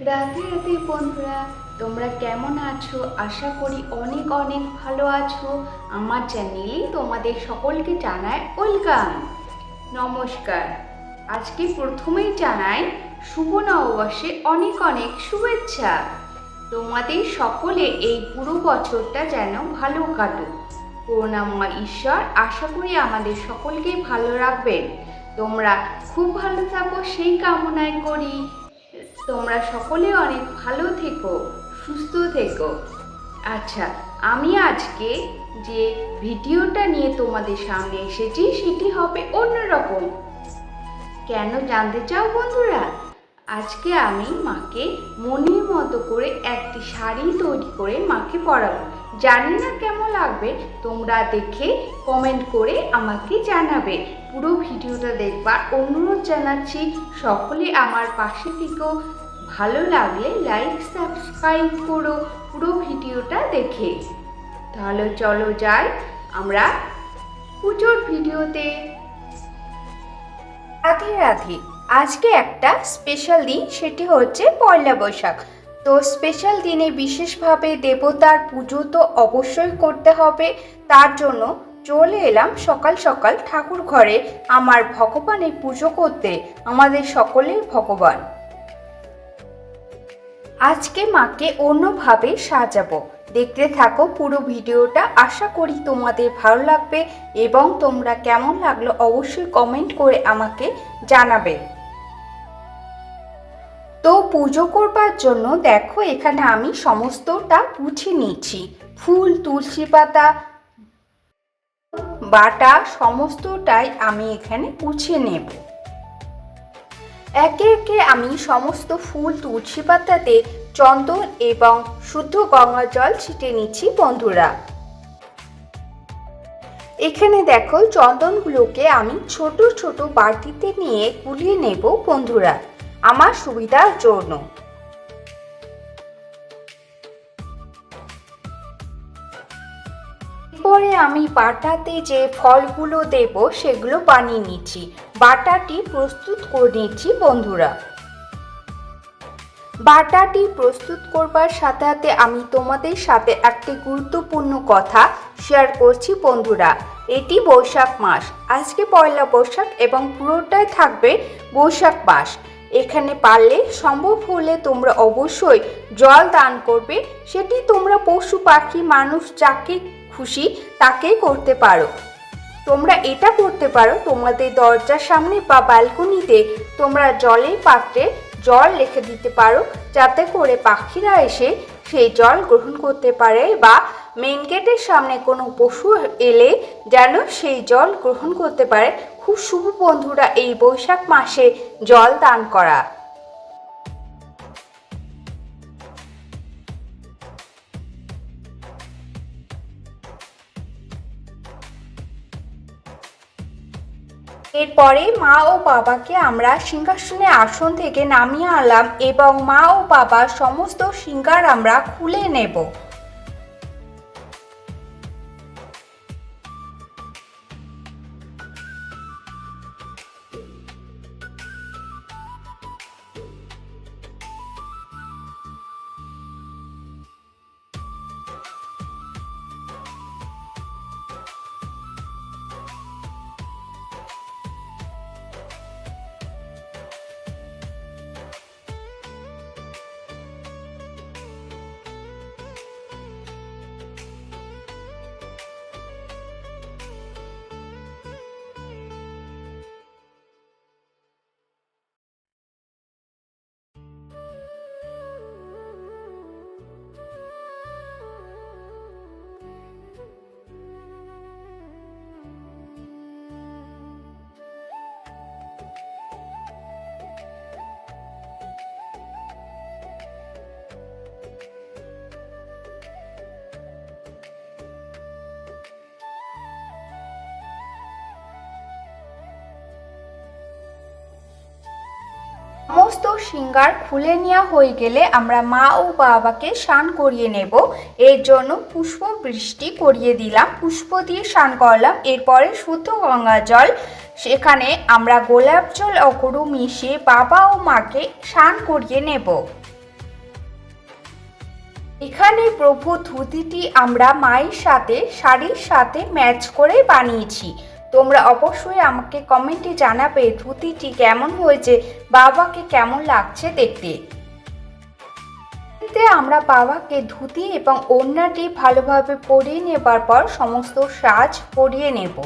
রাধে রাধে বন্ধুরা, তোমরা কেমন আছো? আশা করি অনেক অনেক ভালো আছো। আমার চ্যানেলে তোমাদের সকলকে জানাই ওয়েলকাম। নমস্কার। আজকে প্রথমেই জানাই শুভ নববর্ষে অনেক অনেক শুভেচ্ছা। তোমাদের সকলে এই পুরো বছরটা যেন ভালো কাটুক। করুণাময় ঈশ্বর আশা করি আমাদের সকলকেই ভালো রাখবেন। তোমরা খুব ভালো থাকো সেই কামনাই করি। তোমরা সকলে অনেক ভালো থেকো, সুস্থ থেকো। আচ্ছা, আমি আজকে যে ভিডিওটা নিয়ে তোমাদের সামনে এসেছি সেটি হবে অন্যরকম। কেন জানতে চাও বন্ধুরা? আজকে আমি মাকে মনের মতো করে একটি শাড়ি তৈরি করে মাকে পরাবো। জানি না কেমন লাগবে, তোমরা দেখে কমেন্ট করে আমাকে জানাবে। পুরো ভিডিওটা দেখবার অনুরোধ জানাচ্ছি। সকলে আমার পাশে থেকেও, ভালো লাগলে লাইক সাবস্ক্রাইব করো পুরো ভিডিওটা দেখে। তাহলে চলো যাই আমরা পুজোর ভিডিওতে। রাধে রাধে। আজকে একটা স্পেশাল দিন, সেটি হচ্ছে পয়লা বৈশাখ। তো স্পেশাল দিনে বিশেষভাবে দেবতার পুজো তো অবশ্যই করতে হবে। তার জন্য চলে এলাম সকাল সকাল ঠাকুর ঘরে আমার ভগবানের পুজো করতে, আমাদের সকলের ভগবান। আজকে মাকে অন্যভাবে সাজাবো। দেখতে থাকো পুরো ভিডিওটা, আশা করি তোমাদের ভালো লাগবে এবং তোমরা কেমন লাগলো অবশ্যই কমেন্ট করে আমাকে জানাবে। তো পুজো করবার জন্য দেখো এখানে আমি সমস্তটা গুছিয়ে নিচ্ছি। ফুল, তুলসী পাতা, বাটা সমস্তটাই আমি এখানে গুছিয়ে নেব। একে একে আমি সমস্ত ফুল, তুলসী পাতাতে চন্দন এবং শুদ্ধ গঙ্গা জল ছিটিয়ে নিচ্ছি বন্ধুরা। এখানে দেখো চন্দনগুলোকে আমি ছোট ছোট বাটিতে নিয়ে গুলিয়ে নেব বন্ধুরা, আমার সুবিধার জন্য। এরপরে আমি বাটাতে যে ফলগুলো দেব সেগুলো বানিয়ে নিচ্ছি। বাটাটি প্রস্তুত করে নিচ্ছি বন্ধুরা। বাটাটি প্রস্তুত করবার সাথে সাথে আমি তোমাদের সাথে একটি গুরুত্বপূর্ণ কথা শেয়ার করছি বন্ধুরা। এটি বৈশাখ মাস, আজকে পয়লা বৈশাখ এবং পুরোটাই থাকবে বৈশাখ মাস। এখানে পারলে সম্ভব হলে তোমরা অবশ্যই জল দান করবে। সেটি তোমরা পশু পাখি মানুষ যাকে খুশি তাকে করতে পারো। তোমরা এটা করতে পারো, তোমাদের দরজার সামনে বা ব্যালকনিতে তোমরা জলের পাত্রে জল রেখে দিতে পারো, যাতে করে পাখিরা এসে সেই জল গ্রহণ করতে পারে, বা মেন গেটের সামনে কোনো পশু এলে যেন সেই জল গ্রহণ করতে পারে। খুব শুভ বন্ধুরা এই বৈশাখ মাসে জল দান করা। এরপরে মা ও বাবাকে আমরা সিংহাসনে আসন থেকে নামিয়ে আনলাম এবং মা ও বাবার সমস্ত সিংহার আমরা খুলে নেব। সমস্ত সিংহার খুলে নেওয়া হয়ে গেলে আমরা মা ও বাবাকে স্নান করিয়ে নেব। এর জন্য পুষ্প বৃষ্টি করিয়ে দিলাম, পুষ্প দিয়ে স্নান করলাম। এরপরে শুদ্ধ গঙ্গা জল, সেখানে আমরা গোলাপ জল ও গরু মিশিয়ে বাবা ও মাকে স্নান করিয়ে নেব। এখানে প্রভু ধুতিটি আমরা মায়ের সাথে শাড়ির সাথে ম্যাচ করে বানিয়েছি। তোমরা অবশ্যই আমাকে কমেন্টে জানাবে ধুতিটি কেমন হয়েছে, বাবাকে কেমন লাগছে দেখতে। আমরা বাবাকে ধুতি এবং ওড়নাটি ভালোভাবে পরিয়ে নেবার পর সমস্ত সাজ পরিয়ে নেব।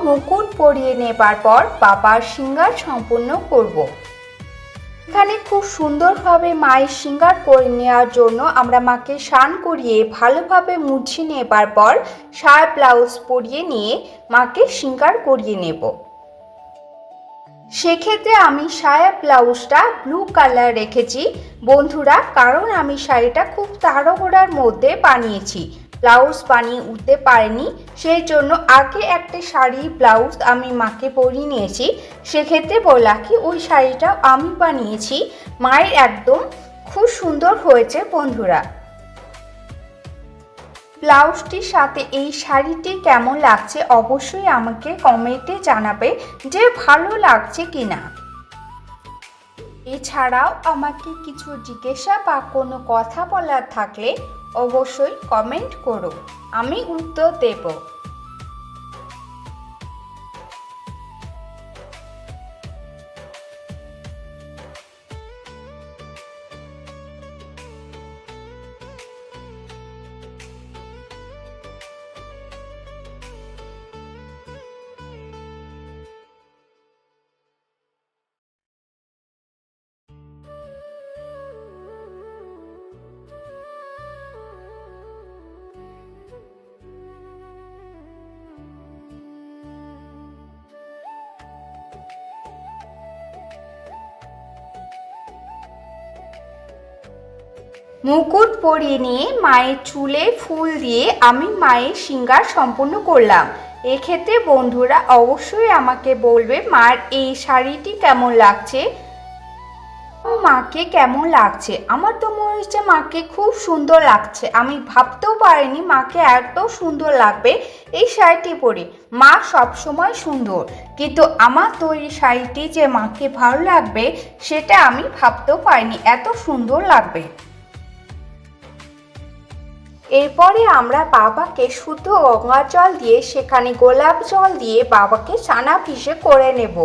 মুকুট পরিয়ে নেবার পর বাবার শৃঙ্গার সম্পূর্ণ করব। এখানে খুব সুন্দরভাবে মায়ের শৃঙ্গার করে নেওয়ার জন্য আমরা মাকে স্নান করিয়ে ভালোভাবে মুছে নেবার পর সায়া ব্লাউজ পরিয়ে নিয়ে মাকে শৃঙ্গার করিয়ে নেব। সেক্ষেত্রে আমি সায়া ব্লাউজটা ব্লু কালার রেখেছি বন্ধুরা, কারণ আমি শাড়িটা খুব তাড়াহুড়োর মধ্যে বানিয়েছি, ব্লাউজ বানিয়ে উঠতে পারিনি, সেই জন্য আগে একটা শাড়ি ব্লাউজ আমি মাকে পরিয়ে নিয়েছি। সেক্ষেত্রে বলা কি ওই শাড়িটা আমি বানিয়েছি, মায়ের একদম খুব সুন্দর হয়েছে বন্ধুরা। ব্লাউজটির সাথে এই শাড়িটি কেমন লাগছে অবশ্যই আমাকে কমেন্টে জানাবে যে ভালো লাগছে কিনা। এছাড়াও আমাকে কিছু জিজ্ঞাসা বা কোনো কথা বলার থাকলে অবশ্যই কমেন্ট করো, আমি উত্তর দেব। মুকুট পরিয়ে নিয়ে মায়ের চুলে ফুল দিয়ে আমি মায়ের শৃঙ্গার সম্পূর্ণ করলাম। এক্ষেত্রে বন্ধুরা অবশ্যই আমাকে বলবে মার এই শাড়িটি কেমন লাগছে, মাকে কেমন লাগছে। আমার তো মনে হচ্ছে মাকে খুব সুন্দর লাগছে, আমি ভাবতেও পারিনি মাকে এত সুন্দর লাগবে এই শাড়িটি পরে। মা সবসময় সুন্দর, কিন্তু আমার তৈরি শাড়িটি যে মাকে ভালো লাগবে সেটা আমি ভাবতেও পারিনি এত সুন্দর লাগবে। এরপরে আমরা বাবাকে শুদ্ধ গঙ্গা জল দিয়ে সেখানে গোলাপ জল দিয়ে বাবাকে স্নানাভিষেক করে নেব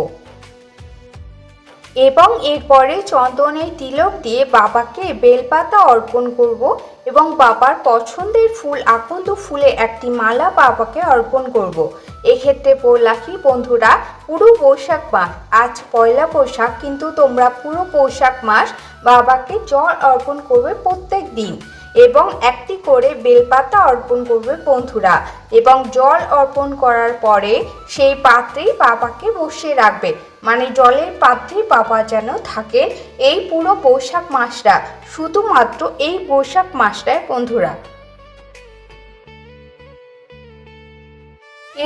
এবং এরপরে চন্দনের তিলক দিয়ে বাবাকে বেলপাতা অর্পণ করব এবং বাবার পছন্দের ফুল আকন্দ ফুলে একটি মালা বাবাকে অর্পণ করব। এক্ষেত্রে বললাকি বন্ধুরা পুরো বৈশাখ মাস, আজ পয়লা বৈশাখ, কিন্তু তোমরা পুরো বৈশাখ মাস বাবাকে জল অর্পণ করবে প্রত্যেক দিন এবং একটি করে বেলপাতা অর্পণ করবে বন্ধুরা, এবং জল অর্পণ করার পরে সেই পাত্রেই বাবাকে বসিয়ে রাখবে, মানে জলের পাত্রে বাবা যেন থাকেন এই পুরো বৈশাখ মাসটা, শুধুমাত্র এই বৈশাখ মাসটায় বন্ধুরা।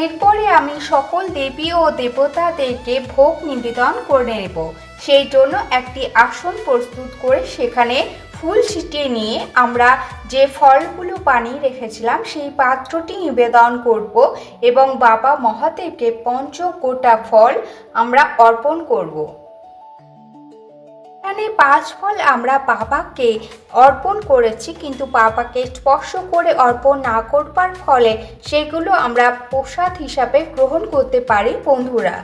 এরপরে আমি সকল দেবী ও দেবতাদেরকে ভোগ নিবেদন করে নেব। সেই জন্য একটি আসন প্রস্তুত করে সেখানে ফুল ছিটিয়ে নিয়ে আমরা যে ফলগুলো বানিয়ে রেখেছিলাম সেই পাত্রটি নিবেদন করব এবং বাবা মহাদেবকে পঞ্চগোটা ফল আমরা অর্পণ করব। এখানে 5 ফল আমরা বাবাকে অর্পণ করেছি, কিন্তু বাবাকে স্পর্শ করে অর্পণ না করবার ফলে সেগুলো আমরা প্রসাদ হিসাবে গ্রহণ করতে পারি বন্ধুরা।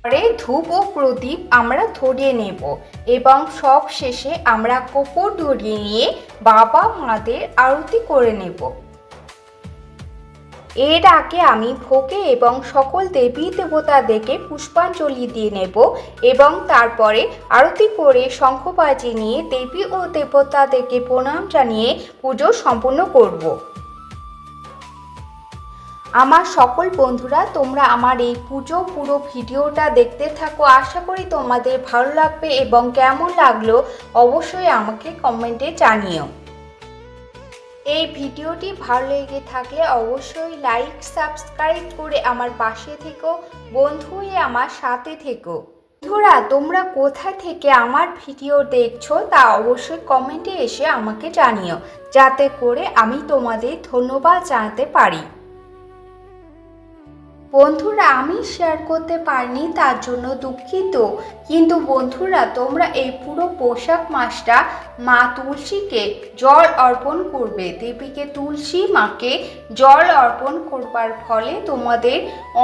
পরে ধূপ ও প্রদীপ আমরা ধরিয়ে নেব এবং সব শেষে আমরা কর্পূর ধরিয়ে নিয়ে বাবা মাদের আরতি করে নেব। এর আগে আমি ভোগে এবং সকল দেবী দেবতাদেরকে পুষ্পাঞ্জলি দিয়ে নেব এবং তারপরে আরতি করে শঙ্খবাজি নিয়ে দেবী ও দেবতাদেরকে প্রণাম জানিয়ে পুজো সম্পূর্ণ করব। আমার সকল বন্ধুরা তোমরা আমার এই পুরো ভিডিওটা দেখতে থাকো। আশা করি তোমাদের ভালো লাগবে এবং কেমন লাগলো অবশ্যই আমাকে কমেন্টে জানিও। এই ভিডিওটি ভালো লেগে থাকলে অবশ্যই লাইক সাবস্ক্রাইব করে আমার পাশে থেকো, বন্ধু হয়ে আমার সাথে থেকো। বন্ধুরা তোমরা কোথা থেকে আমার ভিডিও দেখছো তা অবশ্যই কমেন্টে এসে আমাকে জানিও, যাতে করে আমি তোমাদের ধন্যবাদ জানাতে পারি। বন্ধুরা আমি শেয়ার করতে পারিনি তার জন্য দুঃখিত, কিন্তু বন্ধুরা তোমরা এই পুরো পোশাক মাসটা মা তুলসীকে জল অর্পণ করবে। দেবীকে তুলসী মাকে জল অর্পণ করবার ফলে তোমাদের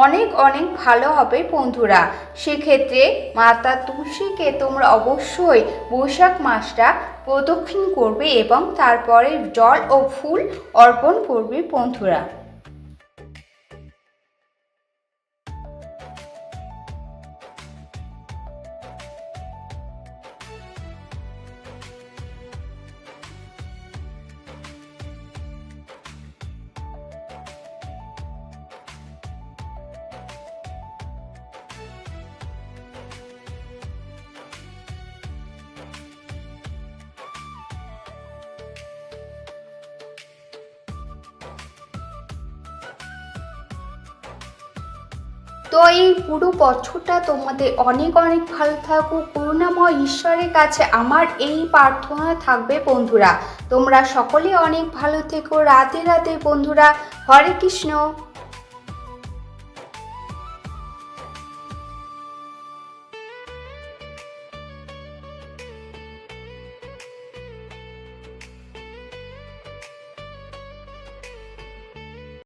অনেক অনেক ভালো হবে বন্ধুরা। সেক্ষেত্রে মাতা তুলসীকে তোমরা অবশ্যই বৈশাখ মাসটা প্রদক্ষিণ করবে এবং তারপরে জল ও ফুল অর্পণ করবে বন্ধুরা। তো এই পুরো বছরটা তোমাদের অনেক অনেক ভালো থাকুক। করুণাময় ঈশ্বরের কাছে আমার এই প্রার্থনা থাকবে বন্ধুরা, তোমরা সকলে অনেক ভালো থেকো। রাধে রাধে বন্ধুরা, হরে কৃষ্ণ।